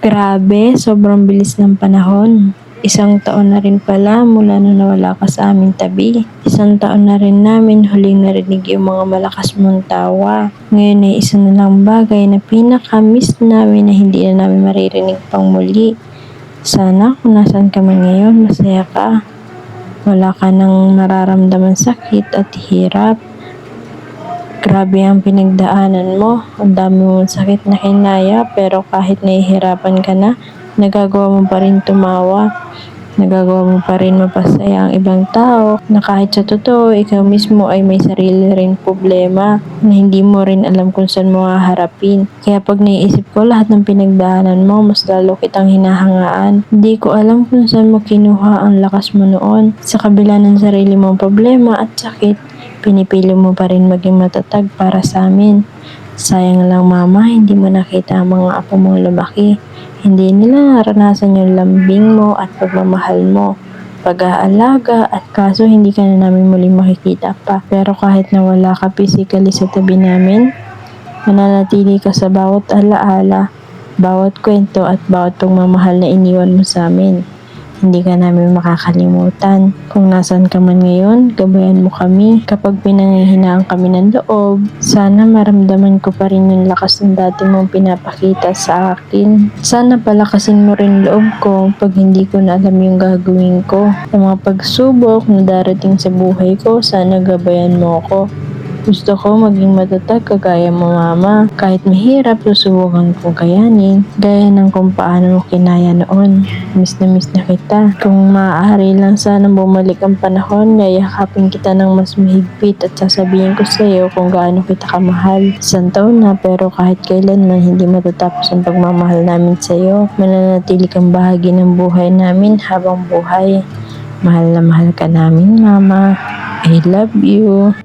Grabe, sobrang bilis ng panahon. Isang taon na rin pala mula nung nawala ka sa aming tabi. Isang taon na rin namin huling narinig yung mga malakas mong tawa. Ngayon ay isa na lang bagay na pinaka-miss namin na hindi na namin maririnig pang muli. Sana kung nasan ka man ngayon, masaya ka. Wala ka nang nararamdaman sakit at hirap. Grabe ang pinagdaanan mo. Ang dami mong sakit na kinaya, pero kahit nahihirapan ka na, nagagawa mo pa rin tumawa. Nagagawa mo pa rin mapasaya ang ibang tao na kahit sa totoo, ikaw mismo ay may sarili rin problema na hindi mo rin alam kung saan mo haharapin. Kaya pag naiisip ko lahat ng pinagdaanan mo, mas lalo kitang hinahangaan. Hindi ko alam kung saan mo kinuha ang lakas mo noon. Sa kabila ng sarili mong problema at sakit, pinipili mo pa rin maging matatag para sa amin. Sayang lang mama, hindi mo nakita ang mga apo mong lumaki. Hindi nila naranasan yung lambing mo at pagmamahal mo, pag-aalaga, at kaso hindi ka na namin muling makikita pa. Pero kahit nawala ka physically sa tabi namin, mananatili ka sa bawat alaala, bawat kwento at bawat pagmamahal na iniwan mo sa amin. Hindi ka namin makakalimutan. Kung nasan ka man ngayon, gabayan mo kami. Kapag pinanghihinaan kami ng loob, sana maramdaman ko pa rin yung lakas ng dati mong pinapakita sa akin. Sana palakasin mo rin loob ko pag hindi ko na alam yung gagawin ko. Sa mga pagsubok na darating sa buhay ko, sana gabayan mo ako. Gusto ko maging matatag kagaya mo mama. Kahit mahirap, susubukan kong kayanin. Gaya ng kung paano mo kinaya noon. Miss na kita. Kung maaari lang sana bumalik ang panahon, yayakapin kita ng mas mahigpit at sasabihin ko sa iyo kung gaano kita kamahal. Isang taon na pero kahit kailanman hindi matatapos ang pagmamahal namin sa iyo. Mananatili kang bahagi ng buhay namin habang buhay. Mahal na mahal ka namin mama. I love you.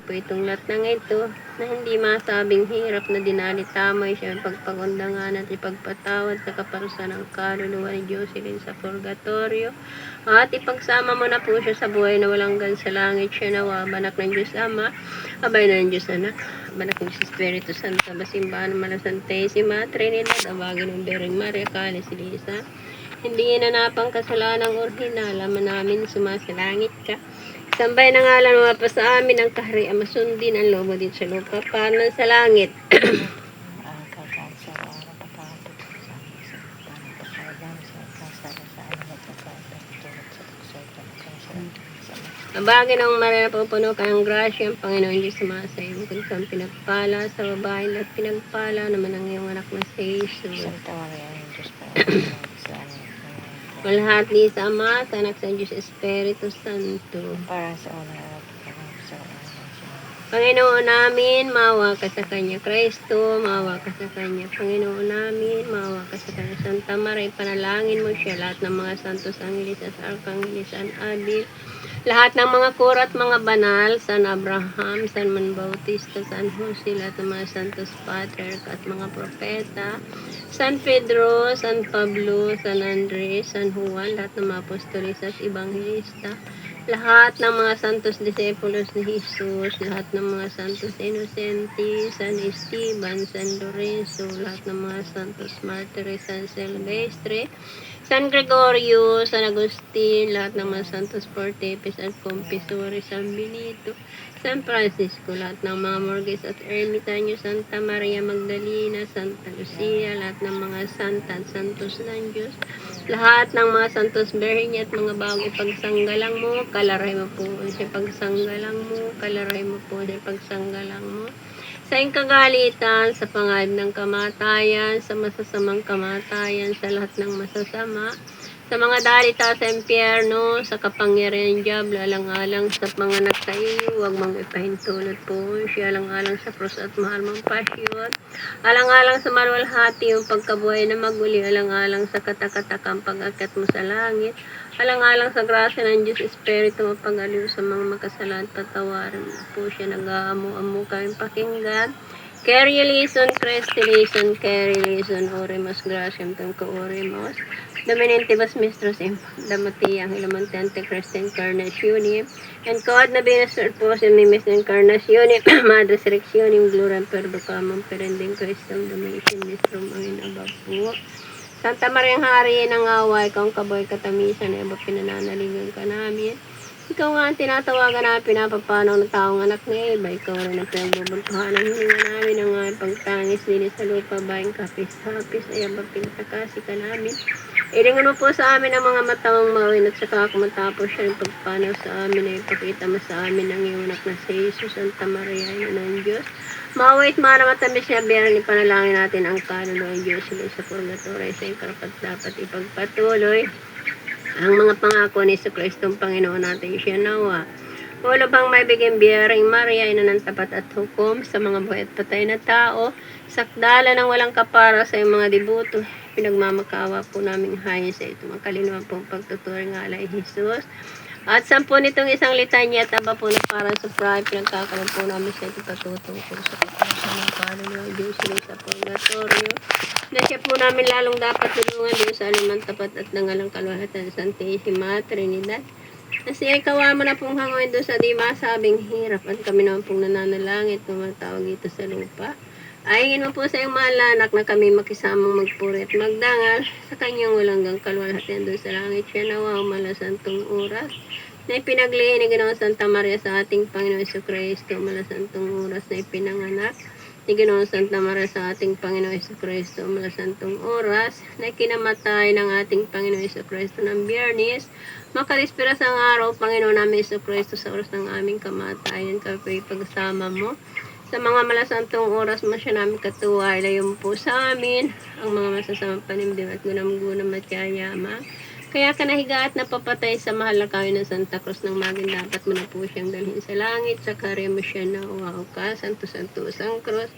Po itong lahat ng ito na hindi masabing hirap na dinalitamay siya pagpagundangan at ipagpatawad sa kaparusahan ng kaluluwa ni Jocelyn sa purgatorio at ipagsama mo na po siya sa buhay na walang gan sa langit. Siya nawa, banak ng Diyos Ama, abay na ng Diyos Anak, banak ng Diyos Espiritu Santo, basimbahan ng Malasantesima Trinidad, awagin ng Bering Maria, Kalis Lisa, hindi nanapang kasalanang orihinal, ama namin sumasalangit ka. Sambay na ngalan mo pa sa amin ang kaharian, masundin ang loob mo din sa lupa, paano sa langit. Abagin ang Maria, pupuno ka ng grasya, ang Panginoon Diyos sumasa iyo. Kung saan pinagpala sa babae at pinagpala naman ang iyong anak na si Jesus. Santa Maria, ang Diyos pa Walhati sa Ama, sa Anak, sa Diyos Espiritu Santo. para sa una at sa Panginoon namin, maawa ka sa Kanya. Kristo, maawa ka sa Kanya. Panginoon namin, maawa ka sa Kanya. Santa Maria, panalangin mo siya, lahat ng mga santos, angelis at arkangelis, San Adil, lahat ng mga kura at mga banal, San Abraham, San Man Bautista, San Jose, lahat ng mga santos patriarch at mga propeta, San Pedro, San Pablo, San Andres, San Juan, lahat ng mga apostolis at ebanghelista, lahat ng mga santos disipulos ni Jesus, lahat ng mga santos Inosente, San Esteban, San Lorenzo, lahat ng mga santos martires, San Silvestre, San Gregorio, San Agustin, lahat ng mga santos Portepes at Confessores, San Benito, San Francisco, lahat ng mga Morges at Ermitanyo, Santa Maria Magdalena, Santa Lucia, lahat ng mga santa at santos ng Diyos, lahat ng mga santos Birhen at mga bagong ipagsanggalang mo, kalaray mo po sa pagsanggalang mo, kalaray mo po sa pagsanggalang mo, sa kagalitan, sa pangalib ng kamatayan, sa masasamang kamatayan, sa lahat ng masasama, sa mga dalita sa impyerno, sa kapangyarihan Diablo, alang-alang sa mga nagtaiyo, huwag mong ipahintulot po siya, alang-alang sa krus at mahal mong pasyon, alang-alang sa maluwalhati yung pagkabuhay na maguli, alang-alang sa katakatakang pag-akyat mo sa langit, alang-alang sa grasya ng Diyos Espiritu mapag-aliw sa mga makasalan, patawarin mo po siya, nag-aamu-amu kayong pakinggan. Carry lison, Christi lison, carry lison, oremus gratiam tum oremus. Dominantibus Mistros Damatiyang Hilamante Antichrist Incarnationem and God na binasur po si Mimis Incarnationem Madre Resurrectionem Gloriam Perducamam Perending Christum Domination Mistrum Angin Abab po. Santa Mariang Hari ng away, ikaw ang kaboy katamisan, eba pinananaligan ka namin. Ikaw nga ang tinatawagan na pinapapanaw ng taong anak ni Eva. Ikaw rin ang pinagbubuntuhan ng hininga namin ang aming pagtangis din sa lupa. Bayang kapis-hapis ay abang pinatakasi ka namin. Ilingan mo po sa amin ang mga matawang mawin at saka kung matapos siya ng pagpanaw sa amin ay ipakita mo sa amin ang iyong anak na si Jesus, Santa Maria, ina ng Diyos. Mawait mana matamis niya, biyaran ipanalangin natin ang kaluluwa ng Diyos sa purgatory sa iyong karapat dapat ipagpatuloy. Ang mga pangako ni Kristo ang Panginoon natin siya nawa. Wala bang may bigyan biyaring Maria, ina ng tapat at hukom sa mga buhay at patay na tao, sakdala ng walang kapara sa iyong mga debuto, pinagmamakawa po namin hayin sa ito, makalinuan po ang pagtuturing ng alay Jesus. At 10 nitong isang litanya at aba po na para sa pride, pinagkakaroon po namin sa ito patutungkol sa kapasa ng kaluluwa ng Diyos sa purgatorio. Na siya po namin lalong dapat tulungan din sa anuman tapat at nangalang kaluhatan sa Santissima Trinidad. Kasi ikaw mo na pong hangoin doon sa di masabing hirap at kami naman pong nananalangit tumatawag ito sa lupa. Ayingin mo po sa iyong mahal anak na kami makisamang magpuri at magdangal sa kanyang walang kalwalhatian doon sa langit siya nawa malasantong oras na ipinaglihin ni Ginoong Santa Maria sa ating Panginoon Jesucristo, malasantong oras na ipinanganak ni Ginoong Santa Maria sa ating Panginoon Jesucristo, malasantong oras na kinamatay ng ating Panginoon Jesucristo ng Biyernes, makalispiras ang araw, Panginoon namin Jesucristo, sa oras ng aming kamatayan, kami pagsama mo. Sa mga malasantong oras mo siya namin katuwa, ilayo mo po sa amin ang mga masasamang panimdim at gunam-gunam at yayama. Kaya ka nahiga at napapatay sa mahal na kayo ng Santa Cruz ng maging dapat mo na po siyang dalhin sa langit. Sa karya mo siya na uwaw ka, santo-santos ang krus.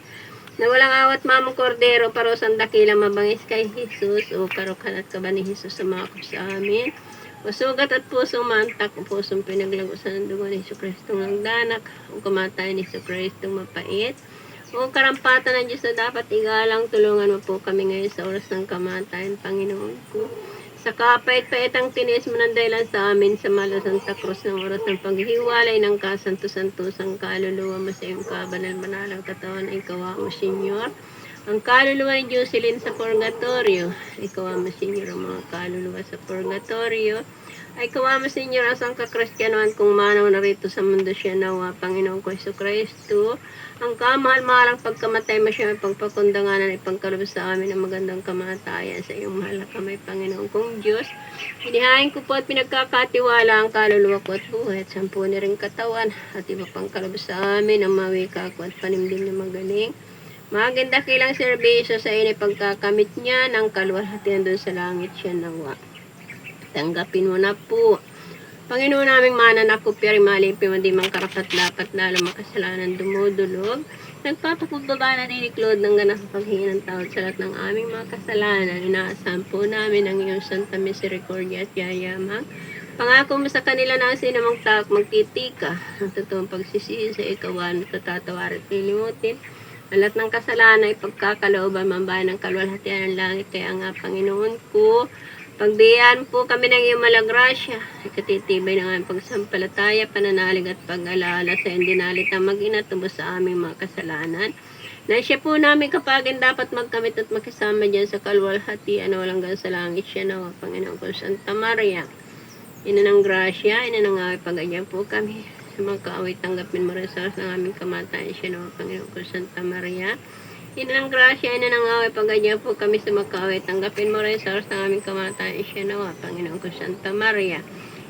Na walang awat mamang kordero, parosang dakilang mabangis kay Jesus. O karukan at kaba ni Jesus sa mga krus sa amin. O sugat at pusong mantak, o pusong pinaglagusan ng dugo ni Jesucristo ng danak. O kamatay ni Jesucristo mapait. O karampatan ng Diyos na dapat igalang, tulungan mo po kami ngayon sa oras ng kamatayan, Panginoon ko. Sa kapait-paitang tinis mo ng dahilan sa amin sa mahal na Santa Cruz ng oras ng paghihiwalay ng kasanto-santosang kaluluwa mo sa iyong kabanal-banalang katawan ay ikaw mo, Senyor. Ang kaluluwa ni Jocelyn sa purgatorio, ikaw mo, Senyor, ang mga kaluluwa sa purgatorio. Ay ikaw mo, Senyor, ang sangkakristyanuhan kung manaw na rito sa mundo siya nawa, Panginoon ko Jesucristo. Ang kamahal-mahalang pagkamatay mo siya, pagpakundanganan ay pagkaroon sa amin ng magandang kamatayan sa iyong mahal na kamay, Panginoon kong Diyos. Inihain ko po at pinagkakatiwala ang kaluluwa ko at buhay at 10 na rin katawan at iba pang karoon sa amin ang mawika ko at panimdim na magaling. Maganda kilang serbisyo sa inay pagkakamit niya ng kaluwalhatian doon sa langit siya nawa. Tanggapin mo na po. Panginoon naming mananakupya rin malipin mo di mang karapat dapat lalo makasalanan dumudulog. Nagpapakubaba na ni Claude ng ganang paghingi ng tawad sa lahat ng aming mga kasalanan. Inaasahan po namin ang iyong Santa Misericordia at yayamang. Pangako mo sa kanila na ang sinamang taak magtitika. Ang totoong pagsisihin sa ikawan, matatatawa at lilimutin. Ang lahat ng kasalanan ay pagkakalooban, mambayan ng kalwalhatian ng langit. Kaya nga, Panginoon ko, pagbiyaan po kami ng iyong malagrasya, ikatitibay ng aming pagsampalataya, pananalig at pag-alala sa iyong dinalitang mag-ina tubos sa aming mga kasalanan. Na siya po namin kapagin dapat magkamit at makisama dyan sa kalwalhatian na walang gan sa langit siya na Panginoon ko Santa Maria. Ina ng grasya, ina ng away, pag-ganyan po kami. Sa mga kaaway, tanggapin mo rin sa oras ng aming kamatayan siya na Panginoon ko Santa Maria. Ina ng grasya, ina ng away, pagganyan po kami sa makaway. Tanggapin mo rin sa oras ng aming kamatayan siya nawa, Panginoon ko Santa Maria.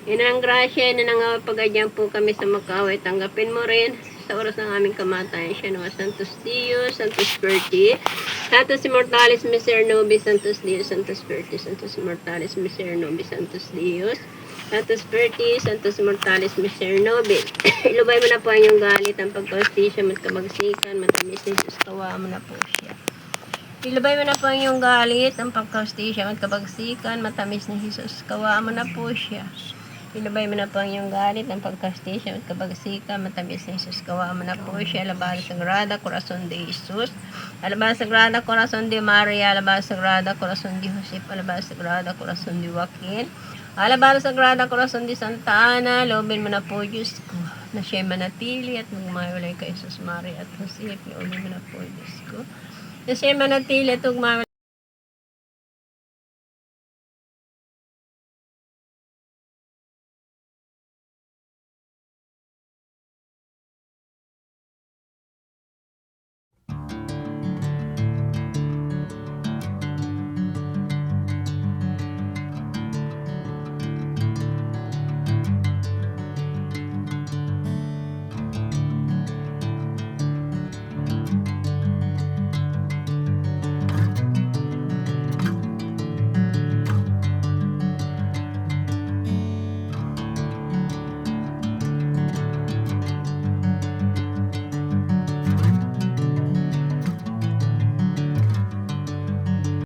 Ina ng grasya, ina ng away, pagganyan po kami sa makaway. Tanggapin mo rin sa oras ng aming kamatayan siya nawa, Santos Dios, Santos Virgi, Santos Immortalis Miser Nobis, Santos Dios, Santos Spiritus, Santos Immortalis Miser Nobis, Santos Dios, Santos Spiritus, Santos Immortalis Miser Nobis. Ilubay mo na po ang iyong galit, ang pagkahustisya, magkabagsikan, matamis ni Jesus, kawa mo na po siya. Ilubay mo na po ang iyong galit, ang pagkahustisya, magkabagsikan, matamis ni Jesus, kawa mo na po siya. Ilubay mo na po ang iyong galit, ang pagkahustisya, magkabagsikan, matamis ni Jesus, kawa mo na po siya. Alabado Sagrada, Corazon de Jesus. Alabado Sagrada, Corazon de Maria. Alabado Sagrada, Corazon de Josep. Alabado Sagrada, Corazon de Joaquin. Alabado Sagrada, Corazon de Santa Ana. Loobin mo na po, Diyos ko, na siya'y manatili at magmawalay kay Jesus, Maria at Josep. Loobin mo na po, Diyos ko, na siya'y manatili at magmawalay